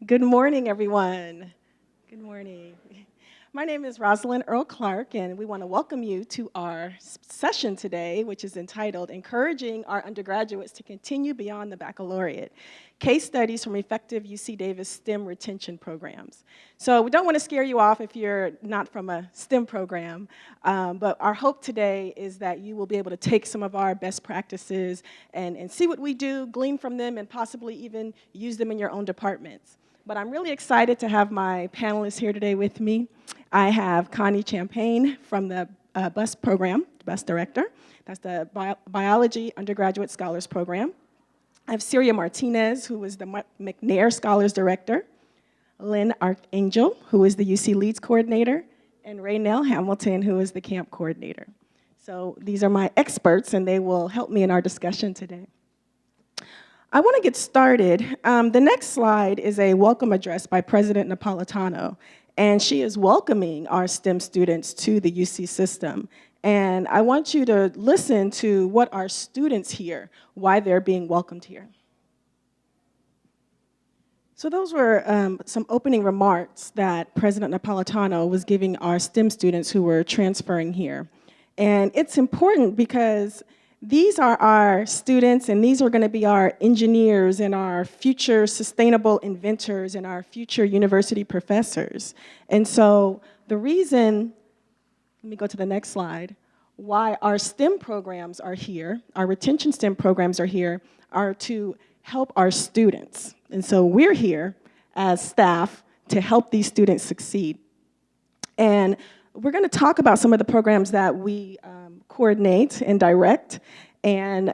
Good morning, everyone. Good morning. My name is Rosalind Earl Clark, and we want to welcome you to our session today, which is entitled Encouraging Our Undergraduates to Continue Beyond the Baccalaureate, Case Studies from Effective UC Davis STEM Retention Programs. So we don't want to scare you off if you're not from a STEM program, but our hope today is that you will be able to take some of our best practices and see what we do, glean from them, and possibly even use them in your own departments. But I'm really excited to have my panelists here today with me. I have Connie Champagne from the BUS program, BUS director. That's the Biology Undergraduate Scholars Program. I have Syria Martinez, who is the McNair Scholars Director. Lynn Archangel, who is the UC Leads Coordinator. And Raynell Hamilton, who is the Camp Coordinator. So these are my experts, and they will help me in our discussion today. I want to get started. The next slide is a welcome address by President Napolitano, and she is welcoming our STEM students to the UC system. And I want you to listen to what our students hear, why they're being welcomed here. So those were some opening remarks that President Napolitano was giving our STEM students who were transferring here. And it's important because these are our students, and these are going to be our engineers and our future sustainable inventors and our future university professors. And so the reason, let me go to the next slide, why our STEM programs are here, our retention STEM programs are here, are to help our students. And so we're here as staff to help these students succeed. And we're going to talk about some of the programs that we coordinate and direct. And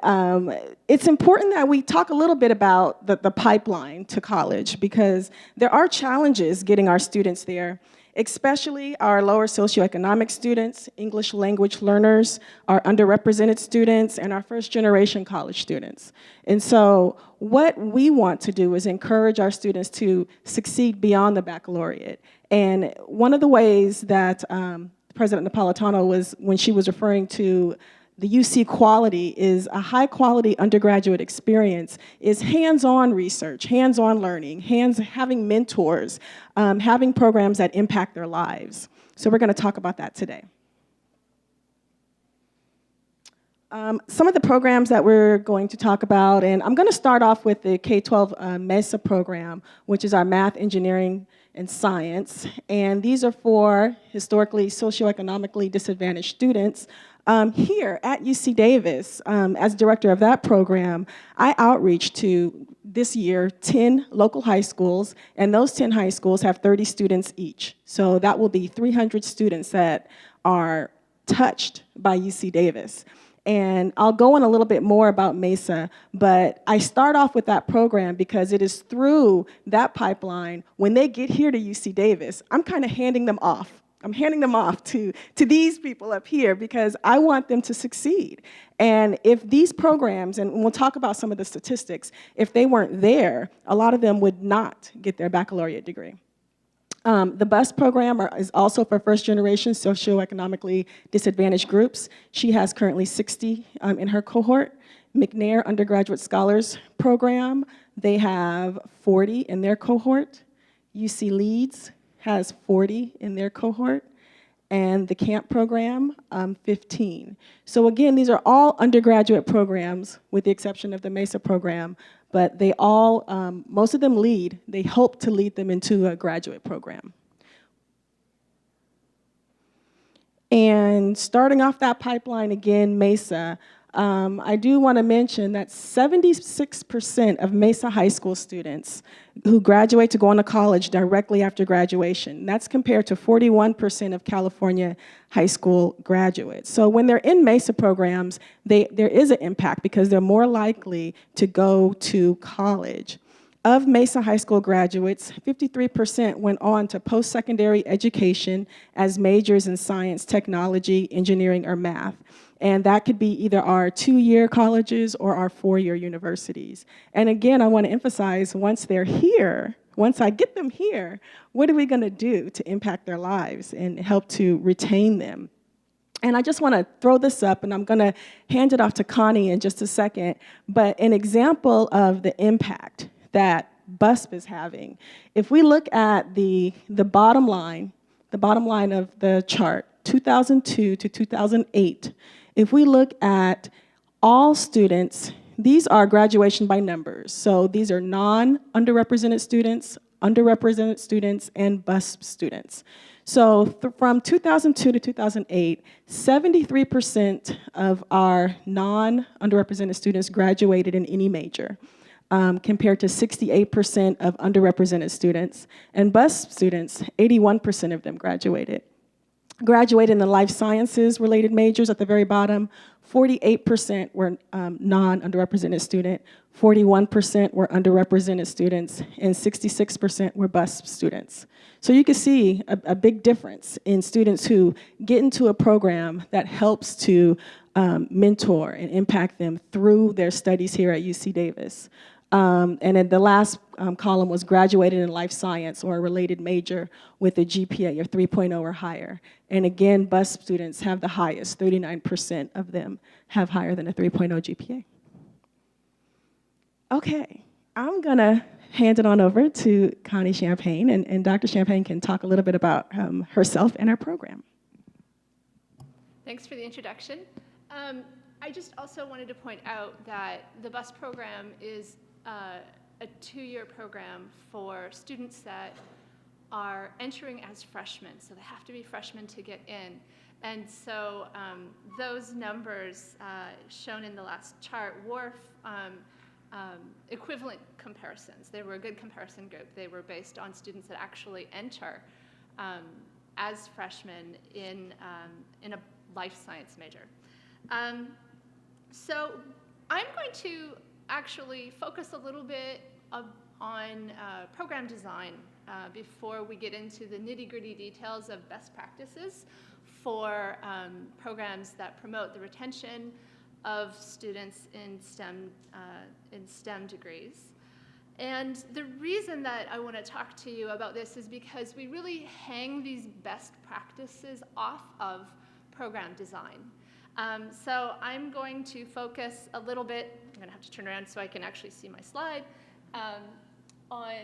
it's important that we talk a little bit about the pipeline to college, because there are challenges getting our students there, especially our lower socioeconomic students, English language learners, our underrepresented students, and our first-generation college students. And so what we want to do is encourage our students to succeed beyond the baccalaureate. And one of the ways that President Napolitano was, when she was referring to the UC quality, is a high-quality undergraduate experience, is hands-on research, hands-on learning, having mentors, having programs that impact their lives. So we're going to talk about that today. Some of the programs that we're going to talk about, and I'm going to start off with the K-12 MESA program, which is our math, engineering, and science. And these are for historically, socioeconomically disadvantaged students. Here at UC Davis, as director of that program, I outreach to, this year, 10 local high schools, and those 10 high schools have 30 students each. So that will be 300 students that are touched by UC Davis. And I'll go on a little bit more about MESA, but I start off with that program because it is through that pipeline, when they get here to UC Davis, I'm kind of handing them off. I'm handing them off to these people up here because I want them to succeed. And if these programs, and we'll talk about some of the statistics, if they weren't there, a lot of them would not get their baccalaureate degree. The BUS program is also for first-generation socioeconomically disadvantaged groups. She has currently 60 in her cohort. McNair Undergraduate Scholars Program, they have 40 in their cohort. UC Leads has 40 in their cohort, and the Camp program, 15. So again, these are all undergraduate programs with the exception of the MESA program, but they all, most of them lead, they hope to lead them into a graduate program. And starting off that pipeline again, MESA, I do want to mention that 76% of Mesa High School students who graduate to go on to college directly after graduation. That's compared to 41% of California high school graduates. So when they're in MESA programs, there is an impact because they're more likely to go to college. Of Mesa High School graduates, 53% went on to post-secondary education as majors in science, technology, engineering, or math. And that could be either our 2-year colleges or our 4-year universities. And again, I want to emphasize, once they're here, once I get them here, what are we going to do to impact their lives and help to retain them? And I just want to throw this up, and I'm going to hand it off to Connie in just a second, but an example of the impact that BUSP is having. If we look at the bottom line of the chart, 2002 to 2008, if we look at all students, these are graduation by numbers. So these are non-underrepresented students, underrepresented students, and BUSP students. So from 2002 to 2008, 73% of our non-underrepresented students graduated in any major, compared to 68% of underrepresented students. And BUSP students, 81% of them graduated. Graduated in the life sciences related majors at the very bottom, 48% were non-underrepresented student, 41% were underrepresented students, and 66% were BUSP students. So you can see a big difference in students who get into a program that helps to mentor and impact them through their studies here at UC Davis. And then the last column was graduated in life science or a related major with a GPA of 3.0 or higher. And again, BUSP students have the highest, 39% of them have higher than a 3.0 GPA. Okay, I'm gonna hand it on over to Connie Champagne, and Dr. Champagne can talk a little bit about herself and her program. Thanks for the introduction. I just also wanted to point out that the BUS program is a 2-year program for students that are entering as freshmen, so they have to be freshmen to get in. And so those numbers shown in the last chart were equivalent comparisons. They were a good comparison group. They were based on students that actually enter as freshmen in a life science major. So I'm going to actually focus a little bit on program design before we get into the nitty-gritty details of best practices for programs that promote the retention of students in STEM degrees. And the reason that I want to talk to you about this is because we really hang these best practices off of program design. So I'm going to focus a little bit, I'm going to have to turn around so I can actually see my slide, on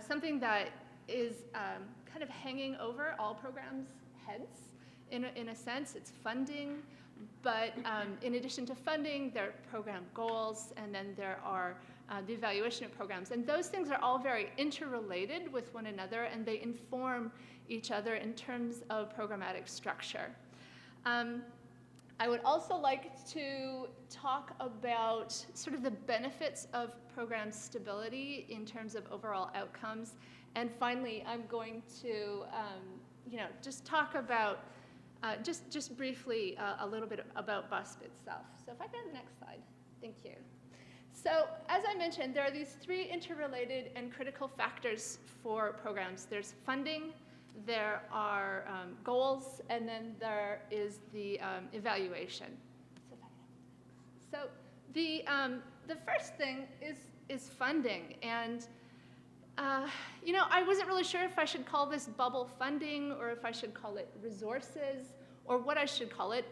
something that is kind of hanging over all programs' heads in a sense. It's funding, but in addition to funding, there are program goals, and then there are the evaluation of programs. And those things are all very interrelated with one another, and they inform each other in terms of programmatic structure. I would also like to talk about sort of the benefits of program stability in terms of overall outcomes. And finally, I'm going to just talk about, just briefly, a little bit about BUSP itself. So if I can have the next slide. Thank you. So as I mentioned, there are these 3 interrelated and critical factors for programs. There's funding, there are goals, and then there is the evaluation. So the first thing is funding. And I wasn't really sure if I should call this bubble funding or if I should call it resources or what I should call it.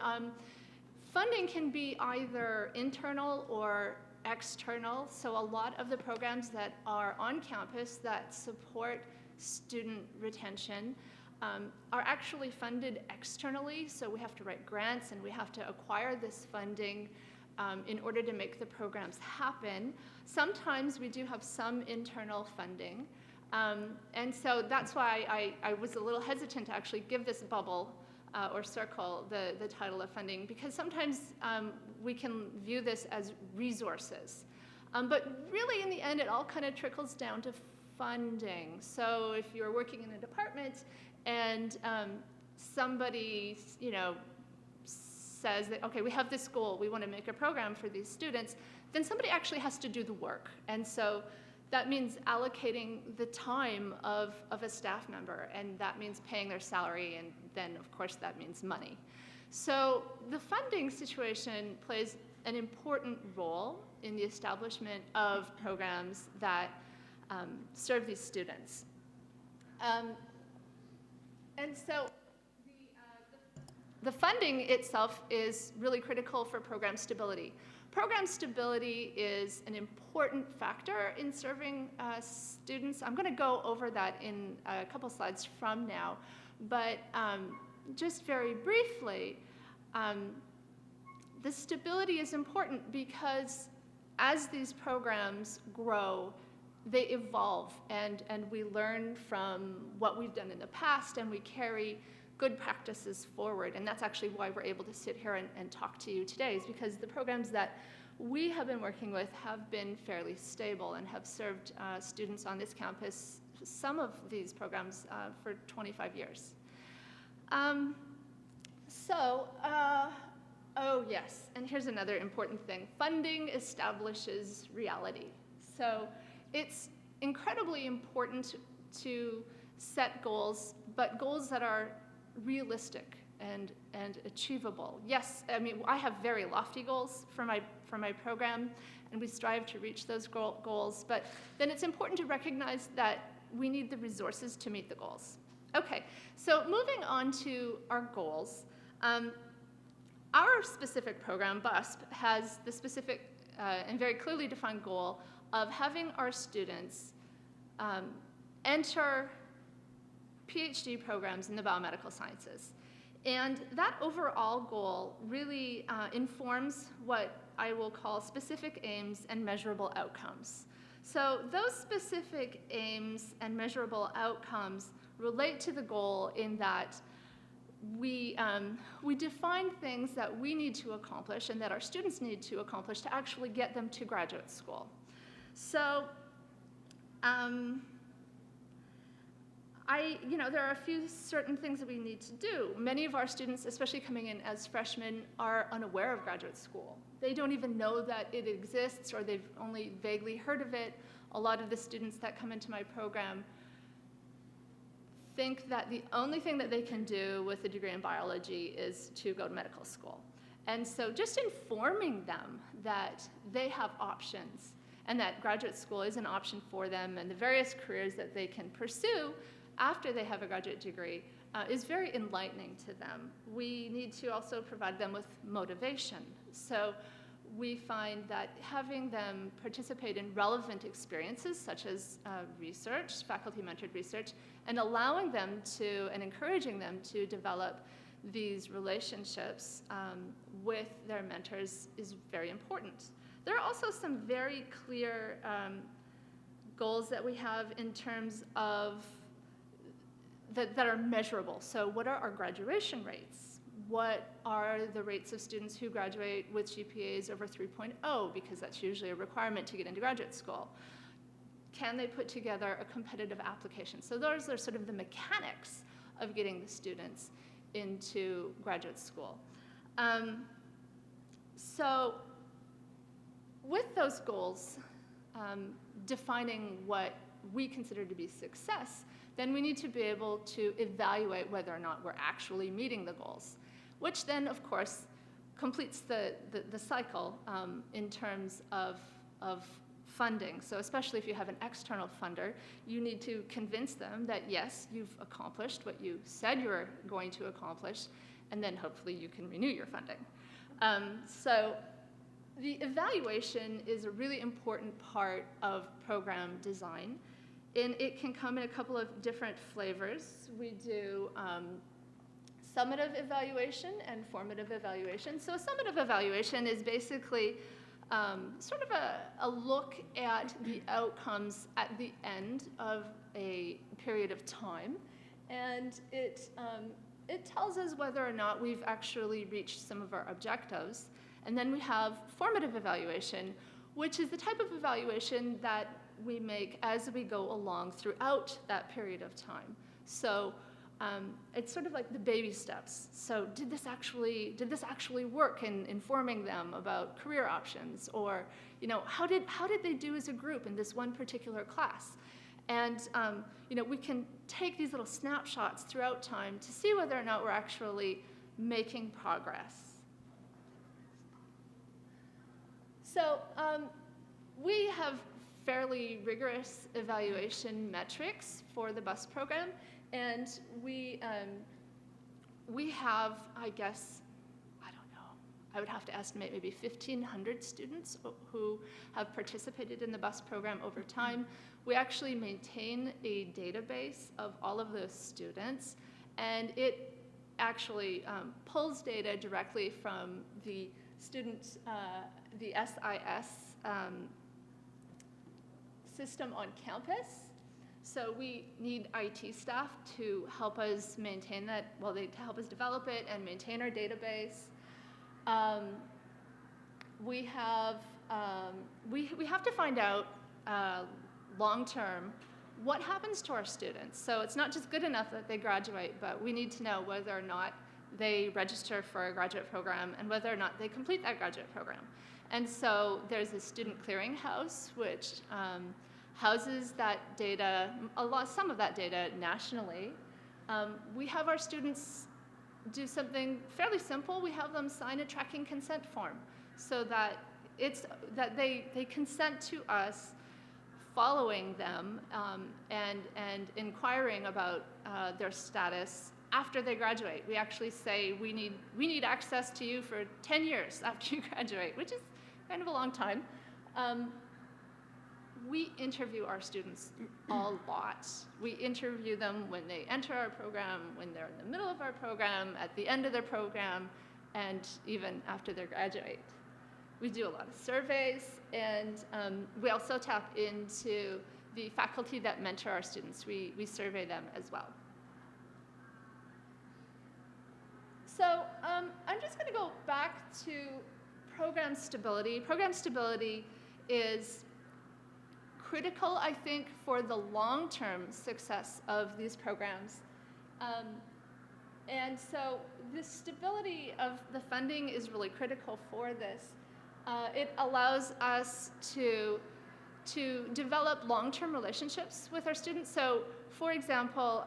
Funding can be either internal or external. So a lot of the programs that are on campus that support student retention are actually funded externally. So we have to write grants and we have to acquire this funding in order to make the programs happen. Sometimes we do have some internal funding. And so that's why I was a little hesitant to actually give this bubble or circle the title of funding, because sometimes we can view this as resources. But really, in the end, it all kind of trickles down to funding. So if you're working in a department and somebody, says that, okay, we have this goal, we want to make a program for these students, then somebody actually has to do the work. And so that means allocating the time of a staff member, and that means paying their salary, and then, of course, that means money. So the funding situation plays an important role in the establishment of programs that serve these students. And so the funding itself is really critical for program stability. program stability is an important factor in serving students. I'm going to go over that in a couple slides from now, but just very briefly, the stability is important because as these programs grow, they evolve, and we learn from what we've done in the past, and we carry good practices forward. And that's actually why we're able to sit here and talk to you today, is because the programs that we have been working with have been fairly stable and have served students on this campus, some of these programs, for 25 years. Oh yes, and here's another important thing. Funding establishes reality. So it's incredibly important to set goals, but goals that are realistic and achievable. Yes, I mean, I have very lofty goals for my program, and we strive to reach those goals, but then it's important to recognize that we need the resources to meet the goals. Okay, so moving on to our goals. Our specific program, BUSP, has the specific and very clearly defined goal of having our students enter PhD programs in the biomedical sciences. And that overall goal really informs what I will call specific aims and measurable outcomes. So those specific aims and measurable outcomes relate to the goal in that we define things that we need to accomplish and that our students need to accomplish to actually get them to graduate school. So there are a few certain things that we need to do. Many of our students, especially coming in as freshmen, are unaware of graduate school. They don't even know that it exists, or they've only vaguely heard of it. A lot of the students that come into my program think that the only thing that they can do with a degree in biology is to go to medical school. And so just informing them that they have options and that graduate school is an option for them and the various careers that they can pursue after they have a graduate degree is very enlightening to them. We need to also provide them with motivation. So we find that having them participate in relevant experiences such as research, faculty-mentored research, and allowing them to and encouraging them to develop these relationships with their mentors is very important. There are also some very clear goals that we have in terms of that are measurable. So what are our graduation rates? What are the rates of students who graduate with GPAs over 3.0, because that's usually a requirement to get into graduate school? Can they put together a competitive application? So those are sort of the mechanics of getting the students into graduate school. So with those goals, defining what we consider to be success, then we need to be able to evaluate whether or not we're actually meeting the goals, which then, of course, completes the cycle in terms of funding. So especially if you have an external funder, you need to convince them that, yes, you've accomplished what you said you were going to accomplish, and then hopefully you can renew your funding. So the evaluation is a really important part of program design, and it can come in a couple of different flavors. We do summative evaluation and formative evaluation. So a summative evaluation is basically sort of a look at the outcomes at the end of a period of time, and it tells us whether or not we've actually reached some of our objectives. And then we have formative evaluation, which is the type of evaluation that we make as we go along throughout that period of time. So it's sort of like the baby steps. So did this actually work in informing them about career options? Or how did they do as a group in this one particular class? And we can take these little snapshots throughout time to see whether or not we're actually making progress. So we have fairly rigorous evaluation metrics for the BUS program, and we have, I guess, I don't know, I would have to estimate maybe 1,500 students who have participated in the BUS program over time. We actually maintain a database of all of those students, and it actually pulls data directly from the student, the SIS system on campus. So we need IT staff to help us maintain that, well, to help us develop it and maintain our database. We have to find out long-term what happens to our students. So it's not just good enough that they graduate, but we need to know whether or not they register for a graduate program and whether or not they complete that graduate program. And so there's a student clearinghouse, which houses that data, some of that data nationally. We have our students do something fairly simple. We have them sign a tracking consent form so that they consent to us following them and inquiring about their status after they graduate. We actually say we need access to you for 10 years after you graduate, which is kind of a long time. We interview our students a lot. We interview them when they enter our program, when they're in the middle of our program, at the end of their program, and even after they graduate. We do a lot of surveys, and we also tap into the faculty that mentor our students. We survey them as well. So I'm just going to go back to program stability. Program stability is critical, I think, for the long-term success of these programs. And so the stability of the funding is really critical for this. It allows us to develop long-term relationships with our students. So, for example,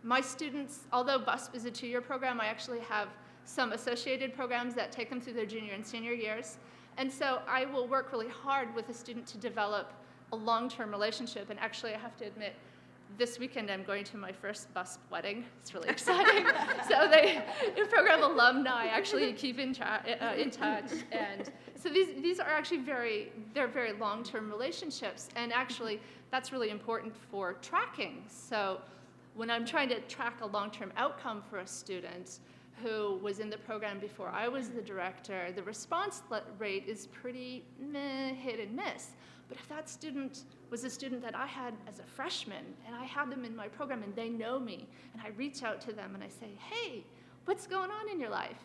my students, although BUS is a 2-year program, I actually have some associated programs that take them through their junior and senior years. And so I will work really hard with a student to develop a long-term relationship. And actually, I have to admit, this weekend I'm going to my first BUS wedding. It's really exciting. So the program alumni actually keep in touch. And so these are actually very long-term relationships. And actually, that's really important for tracking. So when I'm trying to track a long-term outcome for a student who was in the program before I was the director, the response rate is pretty hit and miss. But if that student was a student that I had as a freshman, and I had them in my program and they know me, and I reach out to them and I say, hey, what's going on in your life?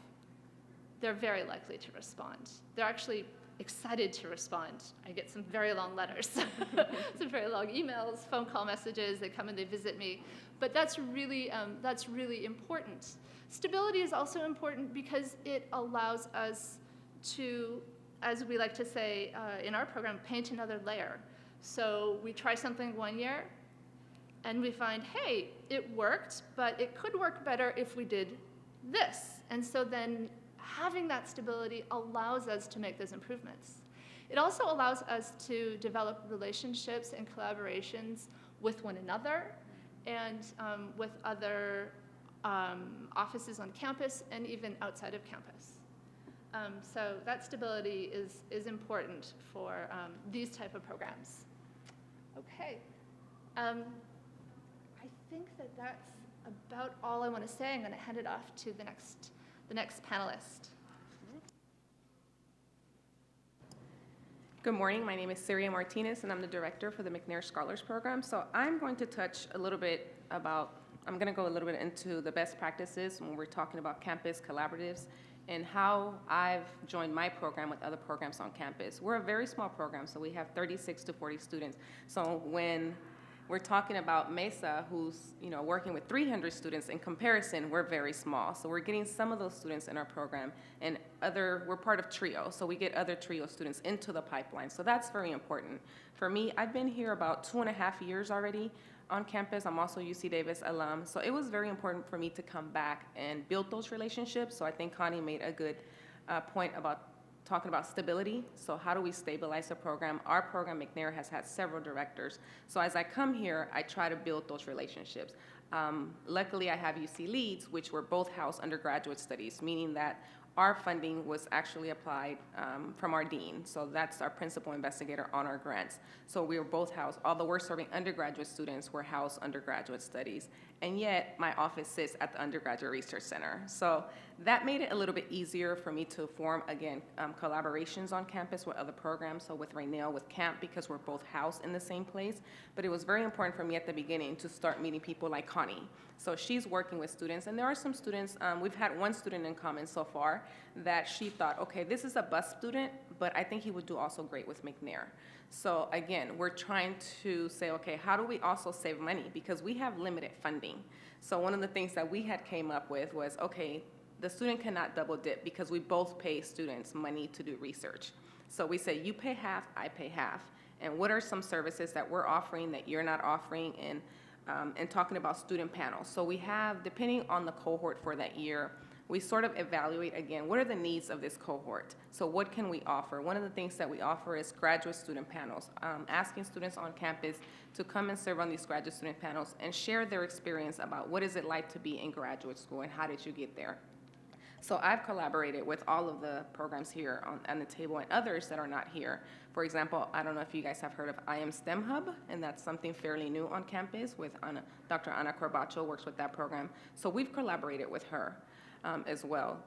They're very likely to respond. They're actually excited to respond. I get some very long letters, some very long emails, phone call messages. They come and they visit me. But that's really important. Stability is also important because it allows us to, as we like to say in our program, paint another layer. So we try something 1 year, and we find, hey, it worked, but it could work better if we did this. And so then having that stability allows us to make those improvements. It also allows us to develop relationships and collaborations with one another and with other offices on campus and even outside of campus. So that stability is important for these type of programs. Okay. I think that's about all I want to say. I'm going to hand it off to the next panelist. Good morning. My name is Syria Martinez, and I'm the director for the McNair Scholars Program. So I'm going to touch a little bit about, I'm going to go a little bit into the best practices when we're talking about campus collaboratives and how I've joined my program with other programs on campus. We're a very small program, so we have 36 to 40 students. So when we're talking about Mesa, who's working with 300 students, in comparison, we're very small. So we're getting some of those students in our program, and we're part of TRIO, so we get other TRIO students into the pipeline. So that's very important. For me, I've been here about 2.5 years already on campus. I'm also UC Davis alum, so it was very important for me to come back and build those relationships. So I think Connie made a good point about talking about stability. So how do we stabilize the program? Our program, McNair, has had several directors. So as I come here, I try to build those relationships. Luckily, I have UC Leeds, which were both house undergraduate studies, meaning that our funding was actually applied from our dean. So that's our principal investigator on our grants. So we were both housed, although we're serving undergraduate students, we're housed undergraduate studies. And yet my office sits at the Undergraduate Research Center. So that made it a little bit easier for me to form, again, collaborations on campus with other programs. So with Raynell, with camp, because we're both housed in the same place. But it was very important for me at the beginning to start meeting people like Connie. So she's working with students, and there are some students, we've had one student in common so far that she thought, okay, this is a bus student, but I think he would do also great with McNair. So again, we're trying to say, okay, how do we also save money? Because we have limited funding. So one of the things that we had came up with was, okay, the student cannot double dip because we both pay students money to do research. So we say, you pay half, I pay half. And what are some services that we're offering that you're not offering? And talking about student panels. So we have, depending on the cohort for that year, we sort of evaluate, again, what are the needs of this cohort? So what can we offer? One of the things that we offer is graduate student panels, asking students on campus to come and serve on these graduate student panels and share their experience about what is it like to be in graduate school and how did you get there. So I've collaborated with all of the programs here on the table and others that are not here. For example, I don't know if you guys have heard of I Am STEM Hub, and that's something fairly new on campus with Dr. Ana Corbacho works with that program. So we've collaborated with her as well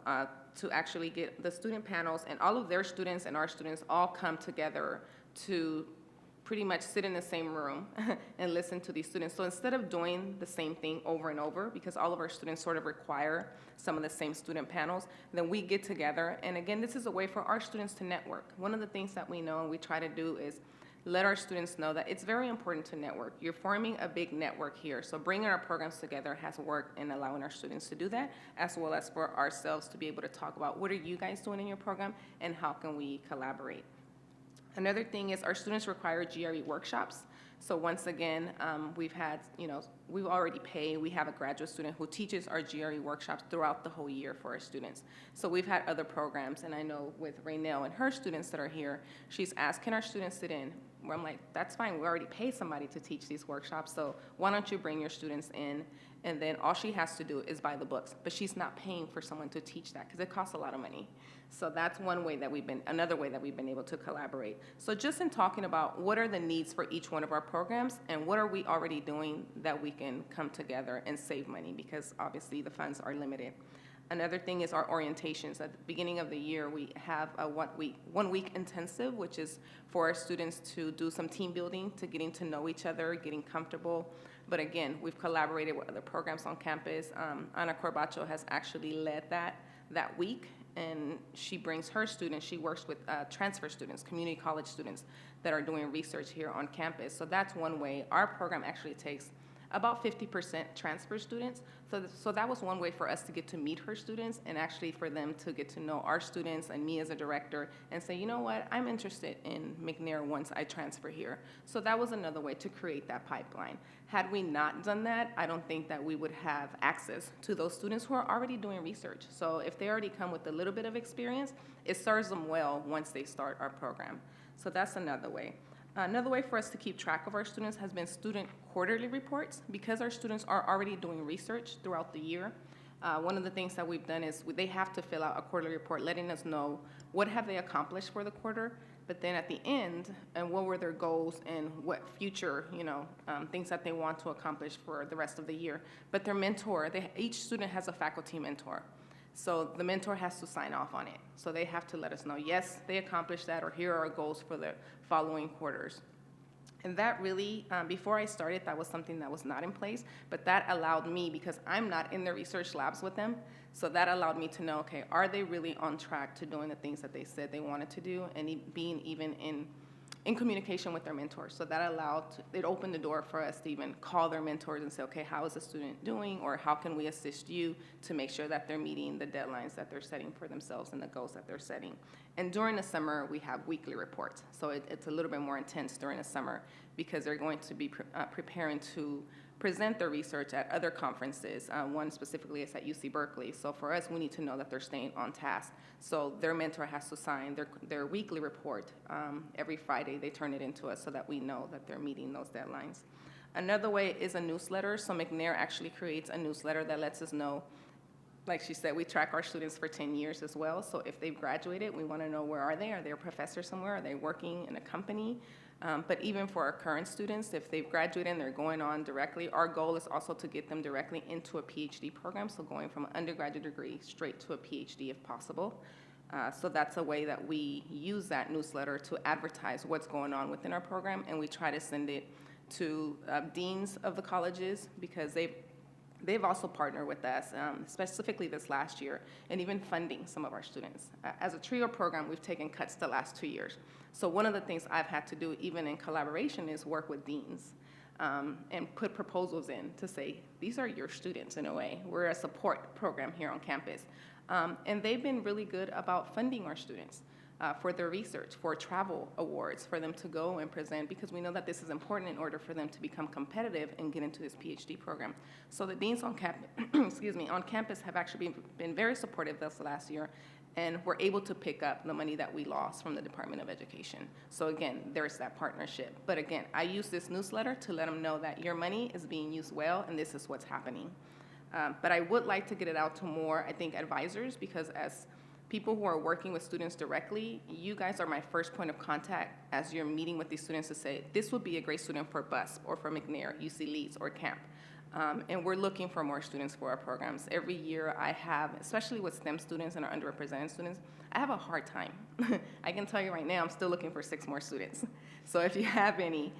to actually get the student panels and all of their students and our students all come together to pretty much sit in the same room and listen to these students. So instead of doing the same thing over and over, because all of our students sort of require some of the same student panels, then we get together. And again, this is a way for our students to network. One of the things that we know and we try to do is let our students know that it's very important to network. You're forming a big network here. So bringing our programs together has worked in allowing our students to do that, as well as for ourselves to be able to talk about what are you guys doing in your program and how can we collaborate. Another thing is our students require GRE workshops. So once again, we've had, we've already paid. We have a graduate student who teaches our GRE workshops throughout the whole year for our students. So we've had other programs, and I know with Raynell and her students that are here, she's asked, can our students sit in? Where I'm like, that's fine. We already paid somebody to teach these workshops, so why don't you bring your students in? And then all she has to do is buy the books, but she's not paying for someone to teach that because it costs a lot of money. So that's one way that another way that we've been able to collaborate. So just in talking about what are the needs for each one of our programs and what are we already doing that we can come together and save money because obviously the funds are limited. Another thing is our orientations. At the beginning of the year, we have a 1 week intensive, which is for our students to do some team building, to getting to know each other, getting comfortable. But again, we've collaborated with other programs on campus. Ana Corbacho has actually led that week, and she brings her students. She works with transfer students, community college students that are doing research here on campus. So that's one way. Our program actually takes about 50% transfer students. So that was one way for us to get to meet her students and actually for them to get to know our students and me as a director and say, you know what, I'm interested in McNair once I transfer here. So that was another way to create that pipeline. Had we not done that, I don't think that we would have access to those students who are already doing research. So if they already come with a little bit of experience, it serves them well once they start our program. So that's another way. Another way for us to keep track of our students has been student quarterly reports. Because our students are already doing research throughout the year, one of the things that we've done is they have to fill out a quarterly report letting us know what have they accomplished for the quarter, but then at the end, and what were their goals and what future, things that they want to accomplish for the rest of the year. But their mentor, each student has a faculty mentor. So the mentor has to sign off on it. So they have to let us know, yes, they accomplished that, or here are our goals for the following quarters. And that really, before I started, that was something that was not in place, but that allowed me, because I'm not in the research labs with them, so that allowed me to know, okay, are they really on track to doing the things that they said they wanted to do, and being even in communication with their mentors. So that it opened the door for us to even call their mentors and say, okay, how is the student doing, or how can we assist you to make sure that they're meeting the deadlines that they're setting for themselves and the goals that they're setting. And during the summer, we have weekly reports. So it's a little bit more intense during the summer because they're going to be preparing to present their research at other conferences. One specifically is at UC Berkeley. So for us, we need to know that they're staying on task. So their mentor has to sign their weekly report. Every Friday, they turn it into us so that we know that they're meeting those deadlines. Another way is a newsletter. So McNair actually creates a newsletter that lets us know like she said, we track our students for 10 years as well. So if they've graduated, we want to know where are they? Are they a professor somewhere? Are they working in a company? But even for our current students, if they've graduated and they're going on directly, our goal is also to get them directly into a PhD program, so going from an undergraduate degree straight to a PhD if possible. So that's a way that we use that newsletter to advertise what's going on within our program, and we try to send it to deans of the colleges because they've also partnered with us, specifically this last year, and even funding some of our students. As a TRIO program, we've taken cuts the last 2 years. So one of the things I've had to do, even in collaboration, is work with deans and put proposals in to say, these are your students in a way. We're a support program here on campus. And they've been really good about funding our students for their research, for travel awards, for them to go and present, because we know that this is important in order for them to become competitive and get into this PhD program. So the deans on campus, on campus have actually been very supportive this last year, and we're able to pick up the money that we lost from the Department of Education. So again, there's that partnership. But again, I use this newsletter to let them know that your money is being used well, and this is what's happening. But I would like to get it out to more, I think, advisors, because as people who are working with students directly, you guys are my first point of contact as you're meeting with these students to say, this would be a great student for BUSP or for McNair, UC Leeds, or CAMP. And we're looking for more students for our programs. Every year I have, especially with STEM students and our underrepresented students, I have a hard time. I can tell you right now, I'm still looking for 6 more students. So if you have any,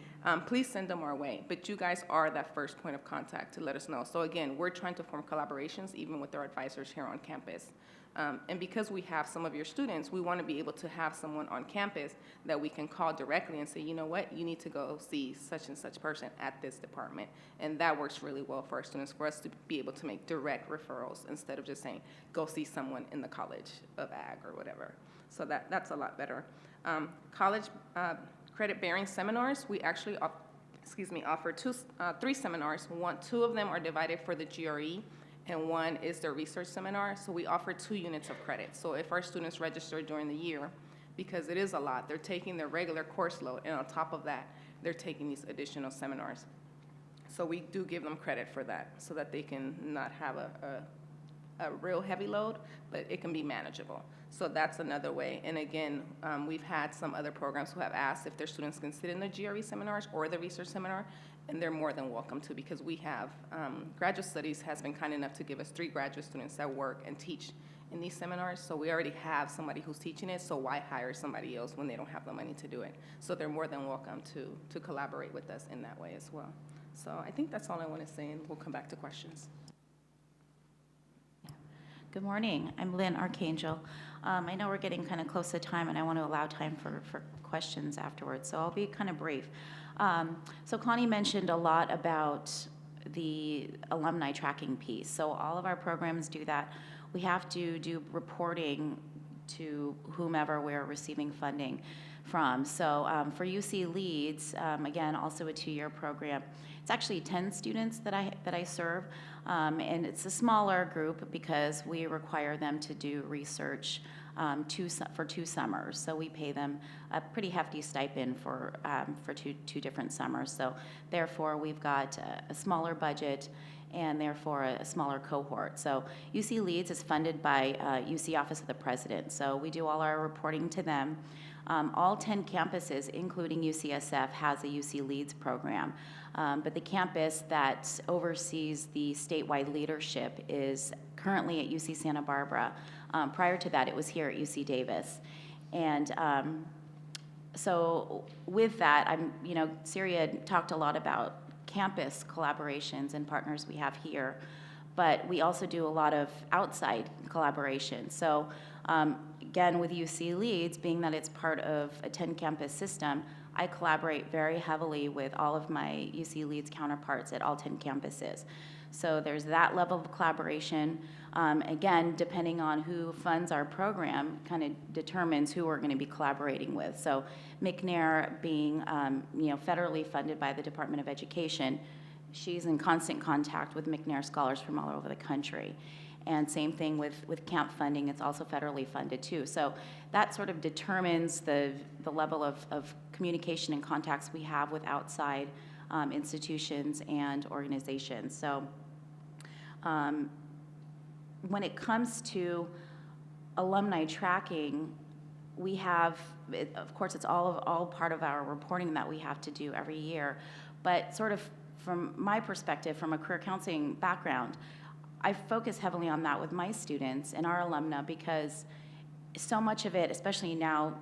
please send them our way. But you guys are that first point of contact to let us know. So again, we're trying to form collaborations even with our advisors here on campus. And because we have some of your students, we want to be able to have someone on campus that we can call directly and say, you know what, you need to go see such and such person at this department. And that works really well for our students, for us to be able to make direct referrals instead of just saying, go see someone in the College of Ag or whatever. So that's a lot better. College credit-bearing seminars, we actually offer 3 seminars. 2 of them are divided for the GRE, and 1 is their research seminar. So we offer 2 units of credit. So if our students register during the year, because it is a lot, they're taking their regular course load, and on top of that, they're taking these additional seminars. So we do give them credit for that so that they can not have a real heavy load, but it can be manageable. So that's another way. And again, we've had some other programs who have asked if their students can sit in the GRE seminars or the research seminar, and they're more than welcome to, because we have, graduate studies has been kind enough to give us 3 graduate students that work and teach in these seminars. So we already have somebody who's teaching it, so why hire somebody else when they don't have the money to do it? So they're more than welcome to collaborate with us in that way as well. So I think that's all I want to say, and we'll come back to questions. Good morning. I'm Lynn Archangel. I know we're getting kind of close to time, and I want to allow time for questions afterwards, so I'll be kind of brief. So Connie mentioned a lot about the alumni tracking piece. So all of our programs do that. We have to do reporting to whomever we're receiving funding from. So for UC Leeds, again, also a 2-year program. It's actually 10 students that I serve, and it's a smaller group because we require them to do research for 2 summers. So we pay them a pretty hefty stipend for two different summers. So therefore, we've got a smaller budget and therefore a smaller cohort. So UC Leeds is funded by UC Office of the President. So we do all our reporting to them. All 10 campuses, including UCSF, has a UC Leeds program. But the campus that oversees the statewide leadership is currently at UC Santa Barbara. Prior to that, it was here at UC Davis. And so with that, Syria talked a lot about campus collaborations and partners we have here, but we also do a lot of outside collaboration. So again, with UC Leeds, being that it's part of a 10-campus system, I collaborate very heavily with all of my UC Leeds counterparts at all 10 campuses. So there's that level of collaboration. Again, depending on who funds our program, kind of determines who we're going to be collaborating with. So McNair being federally funded by the Department of Education, she's in constant contact with McNair scholars from all over the country. And same thing with camp funding, it's also federally funded too. So that sort of determines the level of communication and contacts we have with outside institutions and organizations. So when it comes to alumni tracking, we have, of course, it's all part of our reporting that we have to do every year. But sort of from my perspective, from a career counseling background, I focus heavily on that with my students and our alumna, because so much of it, especially now,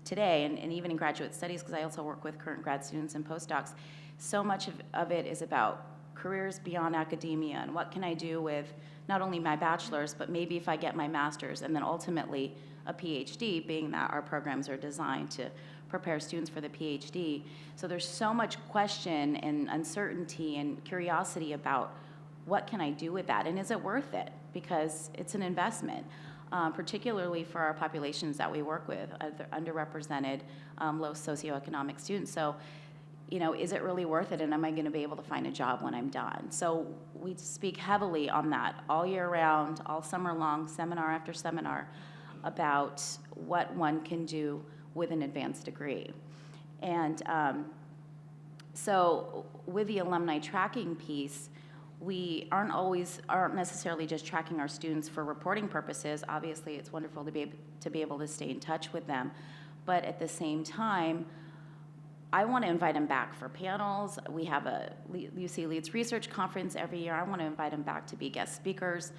today, and even in graduate studies, because I also work with current grad students and postdocs, so much of it is about careers beyond academia and what can I do with not only my bachelor's, but maybe if I get my master's, and then ultimately a PhD, being that our programs are designed to prepare students for the PhD. So there's so much question and uncertainty and curiosity about what can I do with that, and is it worth it? Because it's an investment, particularly for our populations that we work with, underrepresented, low socioeconomic students. So, you know, is it really worth it, and am I going to be able to find a job when I'm done? So we speak heavily on that all year round, all summer long, seminar after seminar, about what one can do with an advanced degree. And so with the alumni tracking piece, we aren't necessarily just tracking our students for reporting purposes. Obviously, it's wonderful to be able to stay in touch with them, but at the same time, I want to invite them back for panels. We have a UC Leads Research Conference every year. I want to invite them back to be guest speakers.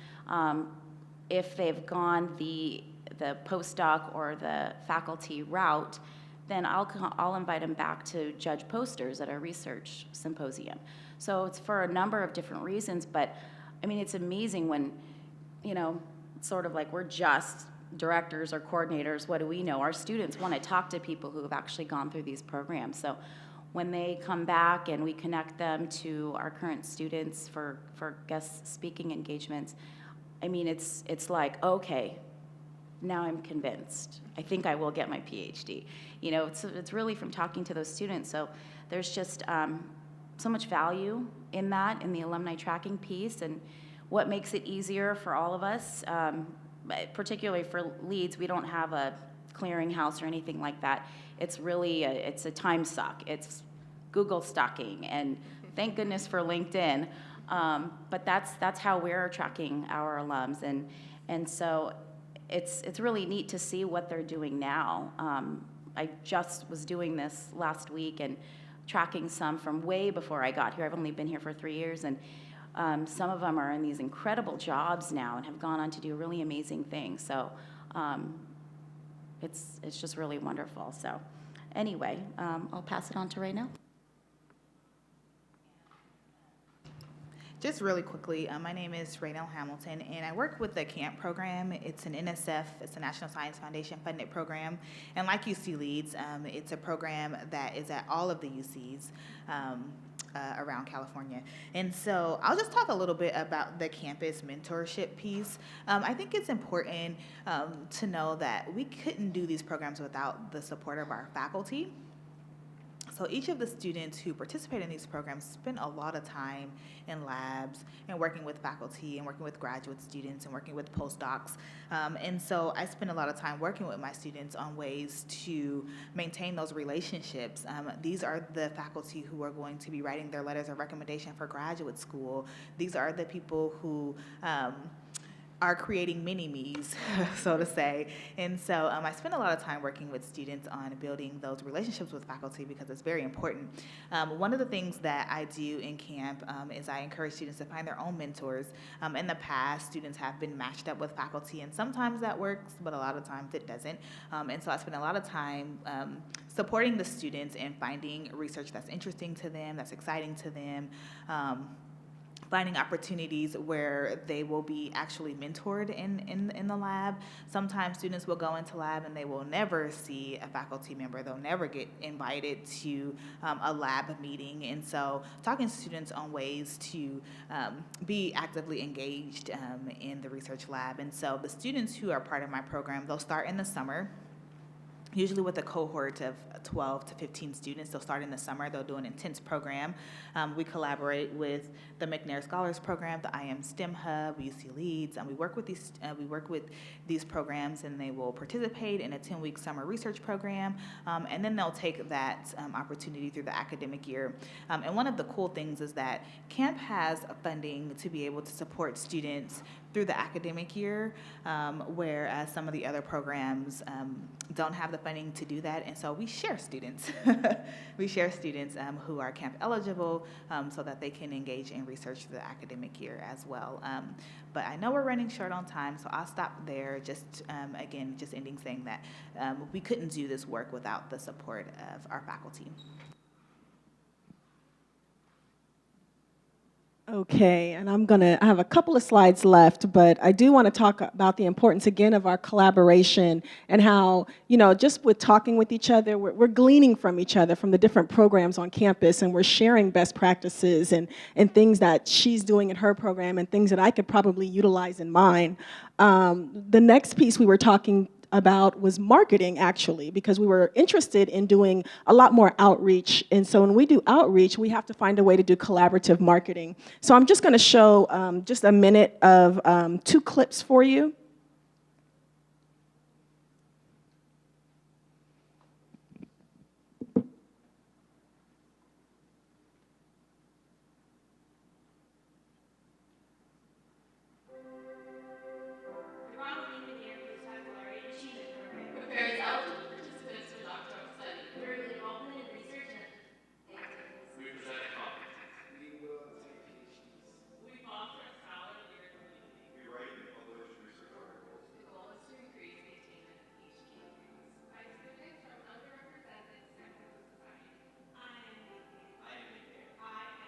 If they've gone the postdoc or the faculty route, then I'll invite them back to judge posters at a research symposium. So it's for a number of different reasons, but I mean, it's amazing when, you know, it's sort of like we're just directors or coordinators, what do we know? Our students want to talk to people who have actually gone through these programs. So when they come back and we connect them to our current students for guest speaking engagements, I mean, it's like, okay, now I'm convinced. I think I will get my PhD. You know, it's really from talking to those students. So there's just so much value in that, in the alumni tracking piece, and what makes it easier for all of us, particularly for Leads. We don't have a clearinghouse or anything like that. It's really it's a time suck. It's Google stalking, and thank goodness for LinkedIn. But that's how we're tracking our alums, and so it's really neat to see what they're doing now. I just was doing this last week and tracking some from way before I got here. I've only been here for 3 years, and some of them are in these incredible jobs now and have gone on to do really amazing things. So it's just really wonderful. So anyway, I'll pass it on to Ray now. Just really quickly, my name is Raynell Hamilton, and I work with the CAMP program. It's an NSF, it's a National Science Foundation funded program. And like UC Leads, it's a program that is at all of the UCs around California. And so I'll just talk a little bit about the campus mentorship piece. I think it's important to know that we couldn't do these programs without the support of our faculty. So each of the students who participate in these programs spend a lot of time in labs and working with faculty and working with graduate students and working with postdocs. And so I spend a lot of time working with my students on ways to maintain those relationships. These are the faculty who are going to be writing their letters of recommendation for graduate school. These are the people who are creating mini-me's, so to say. And so I spend a lot of time working with students on building those relationships with faculty because it's very important. One of the things that I do in camp is I encourage students to find their own mentors. In the past, students have been matched up with faculty, and sometimes that works, but a lot of times it doesn't. And so I spend a lot of time supporting the students and finding research that's interesting to them, that's exciting to them, finding opportunities where they will be actually mentored in the lab. Sometimes students will go into lab and they will never see a faculty member. They'll never get invited to a lab meeting. And so talking to students on ways to be actively engaged in the research lab. And so the students who are part of my program, they'll start in the summer, usually with a cohort of 12 to 15 students. They'll start in the summer. They'll do an intense program. We collaborate with the McNair Scholars Program, the IM STEM Hub, UC Leads, and we work with these programs, and they will participate in a 10-week summer research program, and then they'll take that opportunity through the academic year. And one of the cool things is that camp has funding to be able to support students through the academic year, whereas some of the other programs don't have the funding to do that. And so we share students. We share students who are camp eligible so that they can engage in research through the academic year as well. But I know we're running short on time, so I'll stop there. Just again, just ending saying that we couldn't do this work without the support of our faculty. Okay, and I have a couple of slides left, but I do want to talk about the importance again of our collaboration and how, just with talking with each other, we're gleaning from each other, from the different programs on campus, and we're sharing best practices and things that she's doing in her program and things that I could probably utilize in mine. The next piece we were talking about was marketing, actually, because we were interested in doing a lot more outreach. And so when we do outreach, we have to find a way to do collaborative marketing. So I'm just going to show just a minute of 2 clips for you. Prepares eligible participants for doctoral study through involvement in research and activities. We present conferences. We will take PhDs. We foster a scholarly leader community. We write and publish research articles. The goal is to increase the attainment of PhD degrees. By students from underrepresented sectors of society. I am prepared. I am prepared. I am prepared.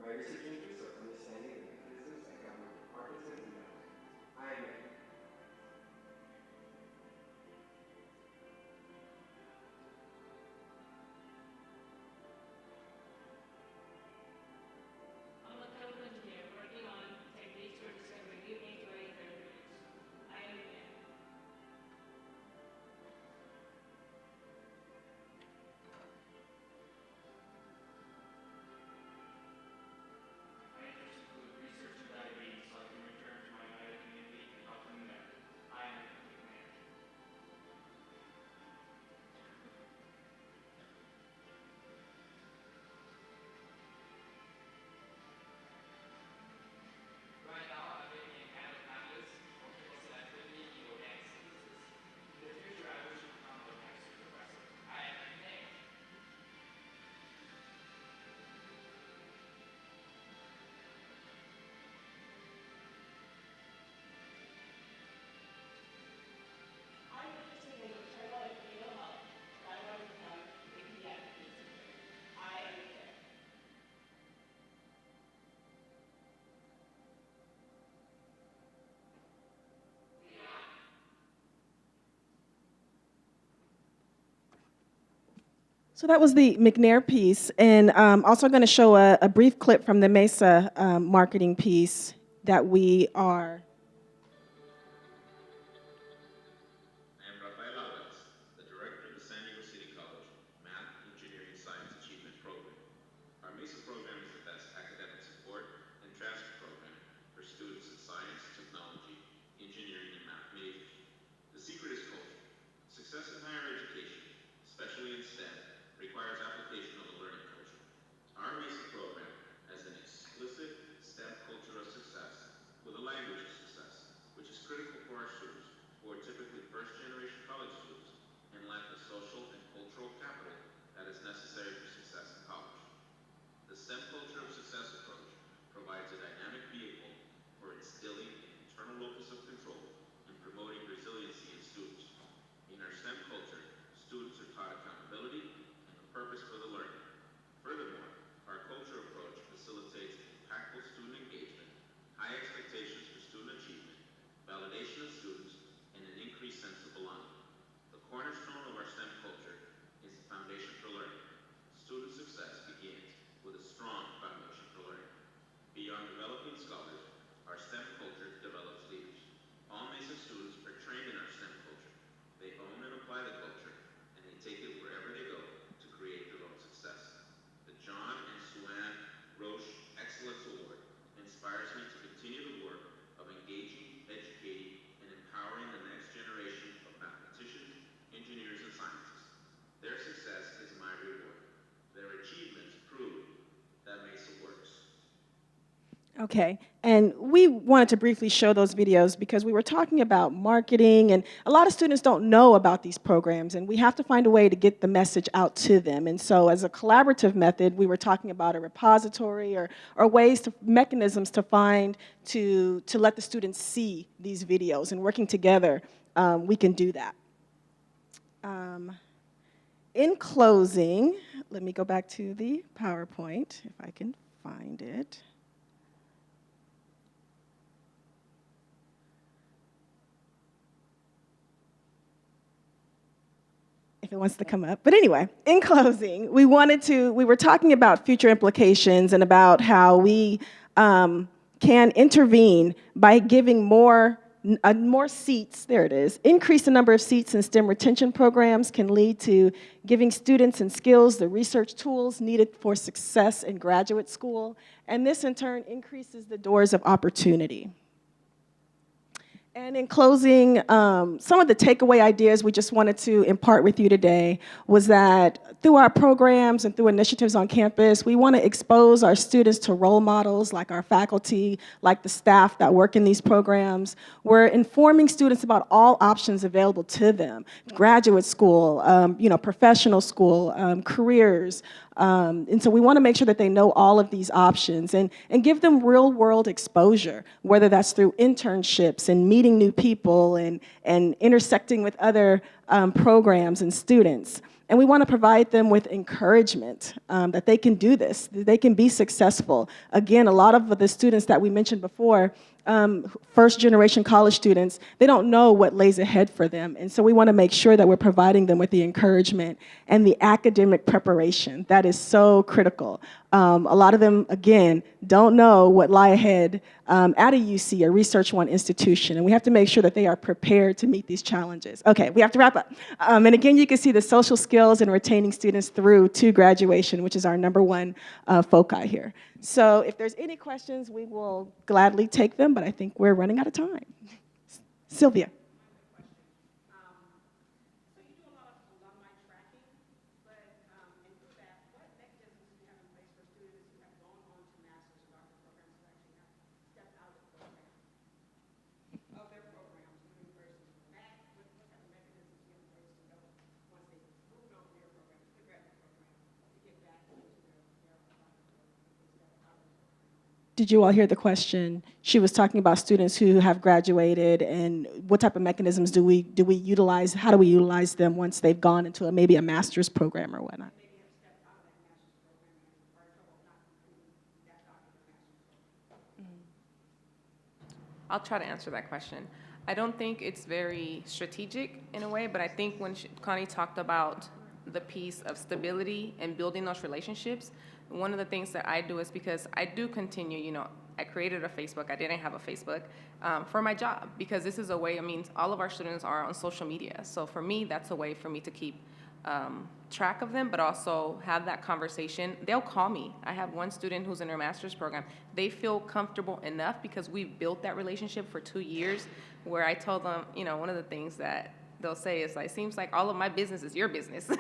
My research interests are understanding the mechanisms that govern Parkinson's and memory. I am ready. I'm a chemical engineer working on techniques for discovering new age-related therapeutics. I am ready. My interests include research in diabetes, so I can return to my United community and help them there. I am a complete man. Right now, I'm making a kind of catalyst for chemical selectivity in organic synthesis. In the future, I wish to become a chemistry professor. I am a man. I'm interested in maternal and fetal health. I want to become a pediatric researcher. I am there. So that was the McNair piece, and also going to show a brief clip from the Mesa marketing piece that we are. I am Rafael Alvarez, the director of the San Diego City College Math, Engineering, Science Achievement Program. Our MESA program is the best academic support and transfer program for students in science, technology, engineering, and math majors. The secret is culture. Success in higher education, especially in STEM, requires application of a learning culture. Our MESA program has an explicit STEM culture of success with a language of success. Okay, and we wanted to briefly show those videos because we were talking about marketing, and a lot of students don't know about these programs, and we have to find a way to get the message out to them. And so as a collaborative method, we were talking about a repository or ways to, mechanisms to find, to let the students see these videos, and working together, we can do that. In closing, let me go back to the PowerPoint, if I can find it. If it wants to come up. But anyway, in closing, we were talking about future implications and about how we can intervene by giving more seats, there it is. Increase the number of seats in STEM retention programs can lead to giving students and skills the research tools needed for success in graduate school, and this in turn increases the doors of opportunity. And in closing, some of the takeaway ideas we just wanted to impart with you today was that through our programs and through initiatives on campus, we want to expose our students to role models like our faculty, like the staff that work in these programs. We're informing students about all options available to them: graduate school, professional school, careers. And so we want to make sure that they know all of these options and give them real-world exposure, whether that's through internships and meeting new people and intersecting with other programs and students. And we want to provide them with encouragement that they can do this, that they can be successful. Again, a lot of the students that we mentioned before, first-generation college students, they don't know what lays ahead for them. And so we want to make sure that we're providing them with the encouragement and the academic preparation. That is so critical. A lot of them, again, don't know what lie ahead at a UC, a Research One institution, and we have to make sure that they are prepared to meet these challenges. Okay, we have to wrap up. And again, you can see the social skills and retaining students through to graduation, which is our #1 foci here. So if there's any questions, we will gladly take them, but I think we're running out of time. Sylvia. Did you all hear the question? She was talking about students who have graduated and what type of mechanisms do we utilize, how do we utilize them once they've gone into maybe a master's program or whatnot? I'll try to answer that question. I don't think it's very strategic in a way, but I think when Connie talked about the piece of stability and building those relationships, one of the things that I do is because I do continue, I created a Facebook, I didn't have a Facebook, for my job, because this is a way, all of our students are on social media. So for me, that's a way for me to keep track of them, but also have that conversation. They'll call me. I have one student who's in her master's program. They feel comfortable enough because we've built that relationship for 2 years, where I told them, one of the things that they'll say is like, seems like all of my business is your business.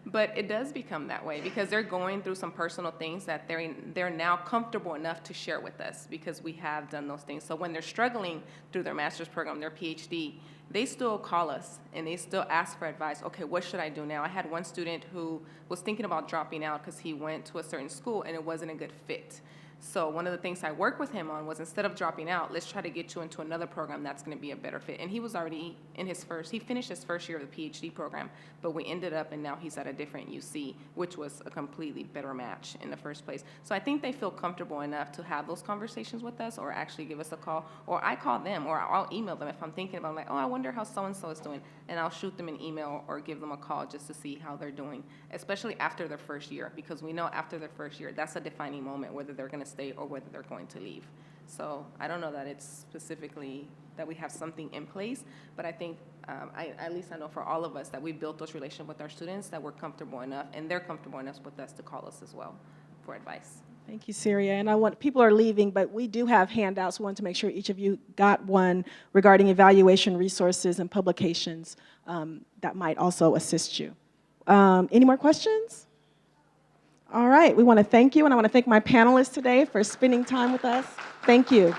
But it does become that way because they're going through some personal things that they're now comfortable enough to share with us because we have done those things. So when they're struggling through their master's program, their PhD, they still call us and they still ask for advice. Okay, what should I do now? I had one student who was thinking about dropping out because he went to a certain school and it wasn't a good fit. So one of the things I worked with him on was, instead of dropping out, let's try to get you into another program that's going to be a better fit. And he was already in he finished his first year of the PhD program, but we ended up, and now he's at a different UC, which was a completely better match in the first place. So I think they feel comfortable enough to have those conversations with us, or actually give us a call, or I call them, or I'll email them if I'm thinking about, like, oh, I wonder how so-and-so is doing, and I'll shoot them an email or give them a call just to see how they're doing, especially after their first year, because we know after their first year, that's a defining moment, whether they're going to stay or whether they're going to leave. So I don't know that it's specifically that we have something in place, but I think, at least I know for all of us, that we built those relationships with our students that we're comfortable enough, and they're comfortable enough with us to call us as well for advice. Thank you, Syria. And people are leaving, but we do have handouts. We want to make sure each of you got one regarding evaluation resources and publications that might also assist you. Any more questions? All right, we want to thank you, and I want to thank my panelists today for spending time with us. Thank you.